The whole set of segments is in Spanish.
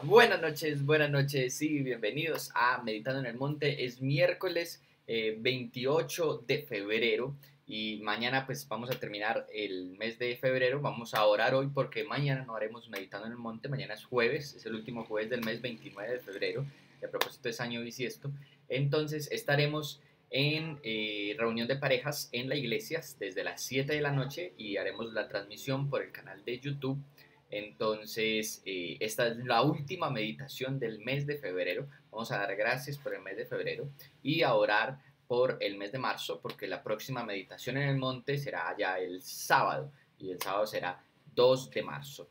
Buenas noches y bienvenidos a Meditando en el Monte. Es miércoles 28 de febrero y mañana pues vamos a terminar el mes de febrero. Vamos a orar hoy porque mañana no haremos Meditando en el Monte. Mañana es jueves, es el último jueves del mes 29 de febrero. Y a propósito es año bisiesto. Entonces estaremos en reunión de parejas en la iglesia desde las 7 de la noche y haremos la transmisión por el canal de YouTube. Entonces, esta es la última meditación del mes de febrero. Vamos a dar gracias por el mes de febrero y a orar por el mes de marzo, porque la próxima meditación en el monte será ya el sábado, y el sábado será 2 de marzo.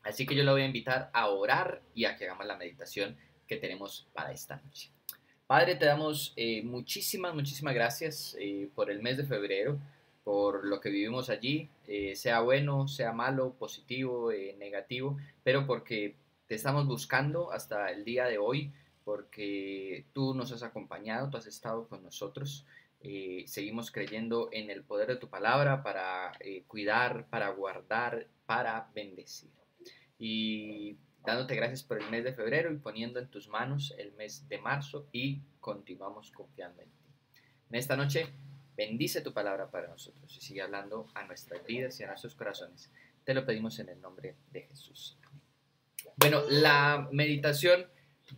Así que yo lo voy a invitar a orar y a que hagamos la meditación que tenemos para esta noche. Padre, te damos muchísimas gracias por el mes de febrero, por lo que vivimos allí, sea bueno, sea malo, positivo, negativo, pero porque te estamos buscando hasta el día de hoy, porque tú nos has acompañado, tú has estado con nosotros. Seguimos creyendo en el poder de tu palabra para cuidar, para guardar, para bendecir. Y dándote gracias por el mes de febrero y poniendo en tus manos el mes de marzo y continuamos confiando en ti. En esta noche, bendice tu palabra para nosotros y sigue hablando a nuestras vidas y a nuestros corazones. Te lo pedimos en el nombre de Jesús. Bueno, la meditación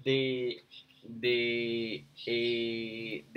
de, de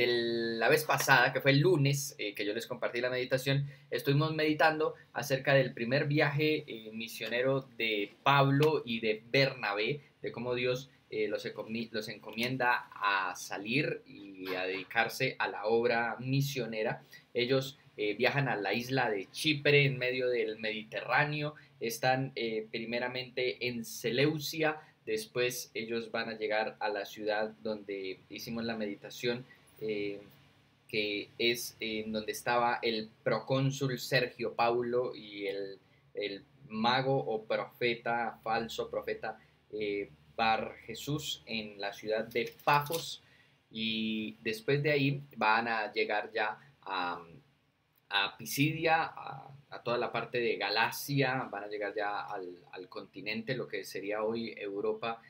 la vez pasada, que fue el lunes, que yo les compartí la meditación, estuvimos meditando acerca del primer viaje misionero de Pablo y de Bernabé, de cómo Dios los encomienda a salir y a dedicarse a la obra misionera. Ellos viajan a la isla de Chipre en medio del Mediterráneo, están primeramente en Seleucia, después ellos van a llegar a la ciudad donde hicimos la meditación, que es donde estaba el procónsul Sergio Paulo y el mago o profeta, falso profeta Bar Jesús en la ciudad de Pafos, y después de ahí van a llegar ya a Pisidia, a toda la parte de Galacia, van a llegar ya al continente, lo que sería hoy Europa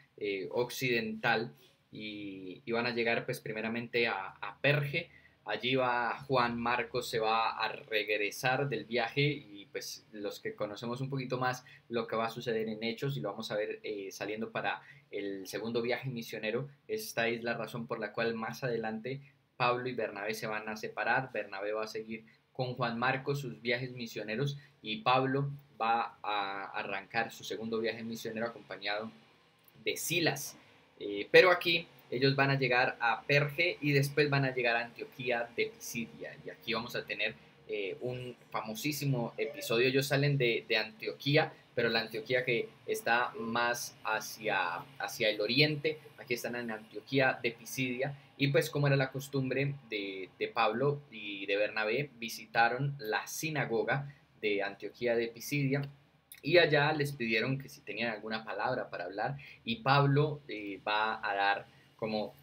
occidental, y van a llegar pues primeramente a Perge. Allí va Juan Marcos, se va a regresar del viaje, y pues los que conocemos un poquito más lo que va a suceder en Hechos, y lo vamos a ver saliendo para el segundo viaje misionero. Esta es la razón por la cual más adelante Pablo y Bernabé se van a separar. Bernabé va a seguir con Juan Marcos sus viajes misioneros, y Pablo va a arrancar su segundo viaje misionero acompañado de Silas. Pero aquí ellos van a llegar a Perge y después van a llegar a Antioquía de Pisidia, y aquí vamos a tener un famosísimo episodio. Ellos salen de Antioquía, pero la Antioquía que está más hacia el oriente. Aquí están en Antioquía de Pisidia, y pues como era la costumbre de Pablo y de Bernabé, visitaron la sinagoga de Antioquía de Pisidia, y allá les pidieron que si tenían alguna palabra para hablar, y Pablo va a dar como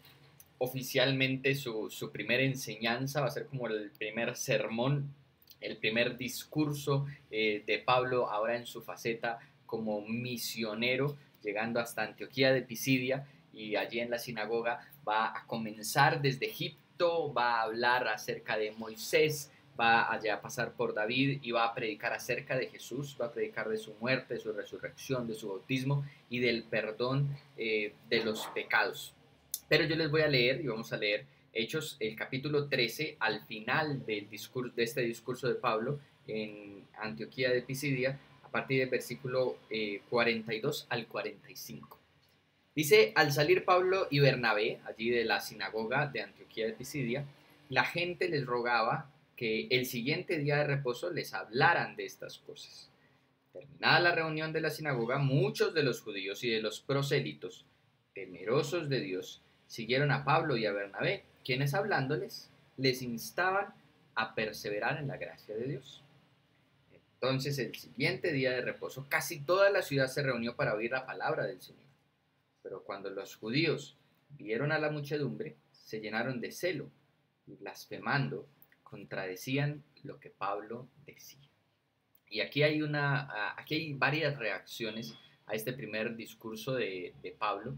oficialmente su primera enseñanza, va a ser como el primer sermón, el primer discurso de Pablo ahora en su faceta como misionero, llegando hasta Antioquía de Pisidia, y allí en la sinagoga va a comenzar desde Egipto, va a hablar acerca de Moisés, va allá a pasar por David y va a predicar acerca de Jesús, va a predicar de su muerte, de su resurrección, de su bautismo y del perdón de los pecados. Pero yo les voy a leer, y vamos a leer Hechos, el capítulo 13, al final del discurso, de este discurso de Pablo en Antioquía de Pisidia, a partir del versículo 42 al 45. Dice: al salir Pablo y Bernabé, allí de la sinagoga de Antioquía de Pisidia, la gente les rogaba que el siguiente día de reposo les hablaran de estas cosas. Terminada la reunión de la sinagoga, muchos de los judíos y de los prosélitos, temerosos de Dios, siguieron a Pablo y a Bernabé, quienes hablándoles les instaban a perseverar en la gracia de Dios. Entonces, el siguiente día de reposo, casi toda la ciudad se reunió para oír la palabra del Señor. Pero cuando los judíos vieron a la muchedumbre, se llenaron de celo y, blasfemando, contradecían lo que Pablo decía. Y aquí hay varias reacciones a este primer discurso de Pablo.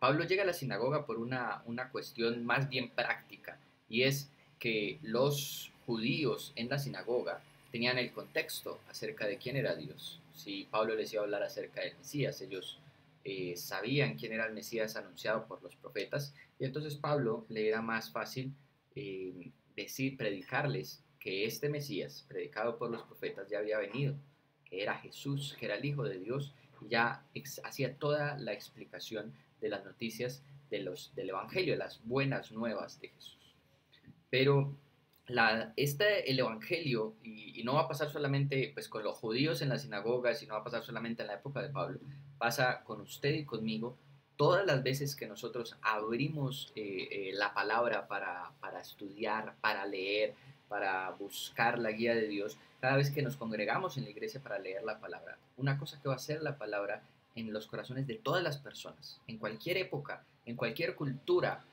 Pablo llega a la sinagoga por una cuestión más bien práctica, y es que los judíos en la sinagoga tenían el contexto acerca de quién era Dios. Si Pablo les iba a hablar acerca del Mesías, ellos sabían quién era el Mesías anunciado por los profetas, y entonces Pablo le era más fácil predicarles que este Mesías, predicado por los profetas, ya había venido, que era Jesús, que era el Hijo de Dios, y ya hacía toda la explicación de las noticias del Evangelio, de las buenas nuevas de Jesús. Pero el Evangelio, y no va a pasar solamente pues, con los judíos en las sinagogas, y no va a pasar solamente en la época de Pablo, pasa con usted y conmigo todas las veces que nosotros abrimos la palabra para estudiar, para leer, para buscar la guía de Dios, cada vez que nos congregamos en la iglesia para leer la palabra. Una cosa que va a hacer la palabra en los corazones de todas las personas, en cualquier época, en cualquier cultura,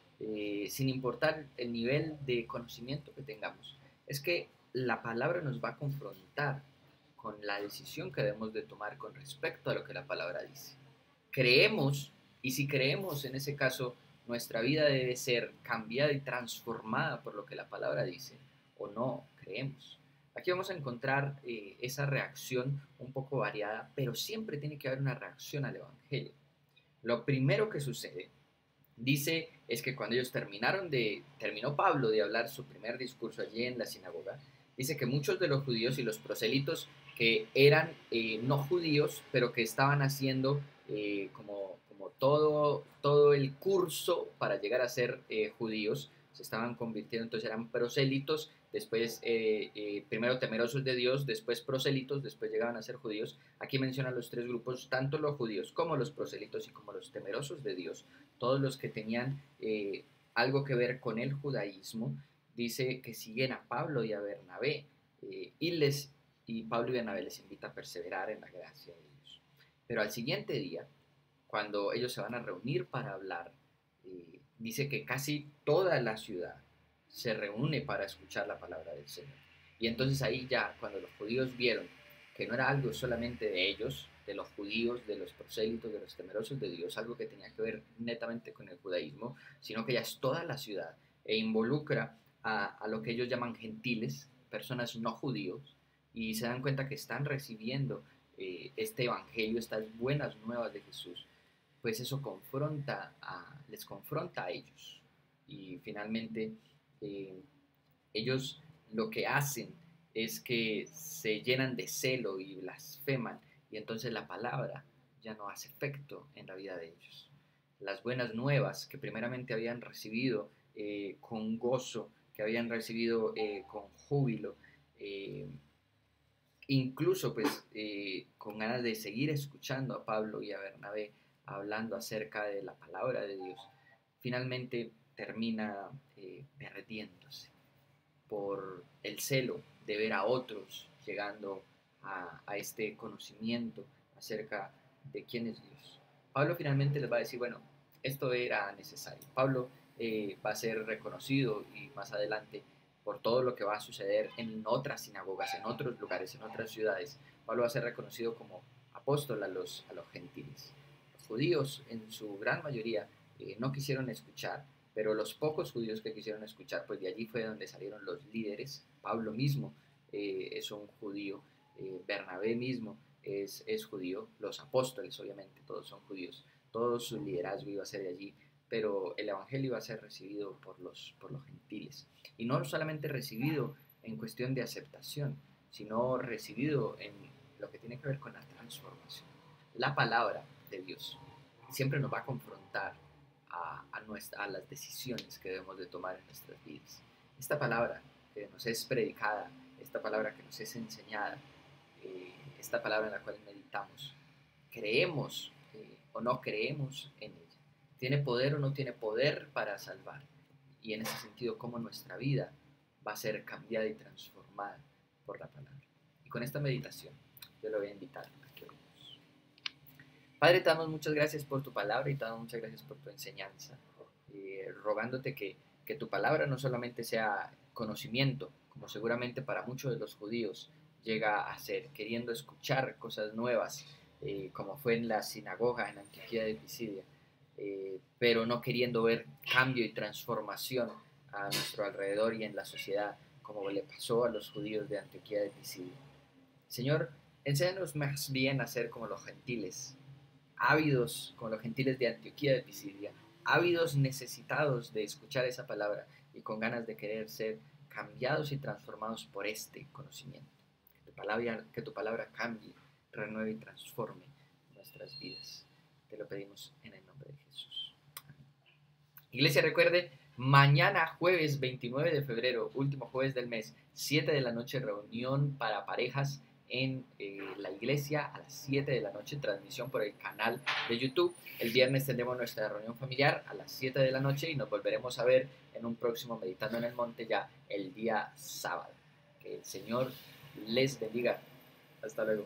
sin importar el nivel de conocimiento que tengamos, es que la palabra nos va a confrontar con la decisión que debemos de tomar con respecto a lo que la palabra dice. Creemos, y si creemos en ese caso, nuestra vida debe ser cambiada y transformada por lo que la palabra dice, o no creemos. Aquí vamos a encontrar esa reacción un poco variada, pero siempre tiene que haber una reacción al Evangelio. Lo primero que sucede, dice, es que cuando ellos terminó Pablo de hablar su primer discurso allí en la sinagoga, dice que muchos de los judíos y los prosélitos que eran no judíos, pero que estaban haciendo como todo el curso para llegar a ser judíos, se estaban convirtiendo, entonces eran prosélitos, después primero temerosos de Dios, después prosélitos, después llegaban a ser judíos. Aquí mencionan los tres grupos, tanto los judíos como los prosélitos y como los temerosos de Dios, todos los que tenían algo que ver con el judaísmo. Dice que siguen a Pablo y a Bernabé, y Pablo y Bernabé les invita a perseverar en la gracia de Dios. Pero al siguiente día, cuando ellos se van a reunir para hablar, dice que casi toda la ciudad se reúne para escuchar la palabra del Señor. Y entonces ahí ya, cuando los judíos vieron que no era algo solamente de ellos, de los judíos, de los prosélitos, de los temerosos de Dios, algo que tenía que ver netamente con el judaísmo, sino que ya es toda la ciudad e involucra a lo que ellos llaman gentiles, personas no judíos, y se dan cuenta que están recibiendo este evangelio, estas buenas nuevas de Jesús, pues eso les confronta a ellos. Y finalmente ellos lo que hacen es que se llenan de celo y blasfeman, y entonces la palabra ya no hace efecto en la vida de ellos. Las buenas nuevas que primeramente habían recibido con gozo, que habían recibido con júbilo, incluso pues con ganas de seguir escuchando a Pablo y a Bernabé hablando acerca de la palabra de Dios, finalmente termina perdiéndose por el celo de ver a otros llegando a este conocimiento acerca de quién es Dios. Pablo finalmente les va a decir, bueno, esto era necesario. Pablo va a ser reconocido y más adelante por todo lo que va a suceder en otras sinagogas, en otros lugares, en otras ciudades. Pablo va a ser reconocido como apóstol a los gentiles. Los judíos en su gran mayoría no quisieron escuchar, pero los pocos judíos que quisieron escuchar, pues de allí fue donde salieron los líderes. Pablo mismo es un judío, Bernabé mismo es judío, los apóstoles obviamente todos son judíos, todo su liderazgo iba a ser de allí, pero el evangelio iba a ser recibido por los gentiles. Y no solamente recibido en cuestión de aceptación, sino recibido en lo que tiene que ver con la transformación. La palabra de Dios siempre nos va a confrontar a las decisiones que debemos de tomar en nuestras vidas. Esta palabra que nos es predicada, esta palabra que nos es enseñada, esta palabra en la cual meditamos, creemos o no creemos en ella. ¿Tiene poder o no tiene poder para salvar? Y en ese sentido, cómo nuestra vida va a ser cambiada y transformada por la palabra. Y con esta meditación, yo lo voy a invitar a que oremos. Padre, te damos muchas gracias por tu palabra y te damos muchas gracias por tu enseñanza, rogándote que tu palabra no solamente sea conocimiento, como seguramente para muchos de los judíos llega a ser, queriendo escuchar cosas nuevas, como fue en la sinagoga en Antioquía de Pisidia, pero no queriendo ver cambio y transformación a nuestro alrededor y en la sociedad, como le pasó a los judíos de Antioquía de Pisidia. Señor, enséñanos más bien a ser como los gentiles, ávidos como los gentiles de Antioquía de Pisidia, ávidos necesitados de escuchar esa palabra y con ganas de querer ser cambiados y transformados por este conocimiento. Que tu palabra cambie, renueve y transforme nuestras vidas. Te lo pedimos en el nombre de Jesús. Amén. Iglesia, recuerde, mañana jueves 29 de febrero, último jueves del mes, 7 de la noche, reunión para parejas en la iglesia a las 7 de la noche, transmisión por el canal de YouTube. El viernes tendremos nuestra reunión familiar a las 7 de la noche y nos volveremos a ver en un próximo Meditando en el Monte ya el día sábado. Que el Señor les bendiga. Hasta luego.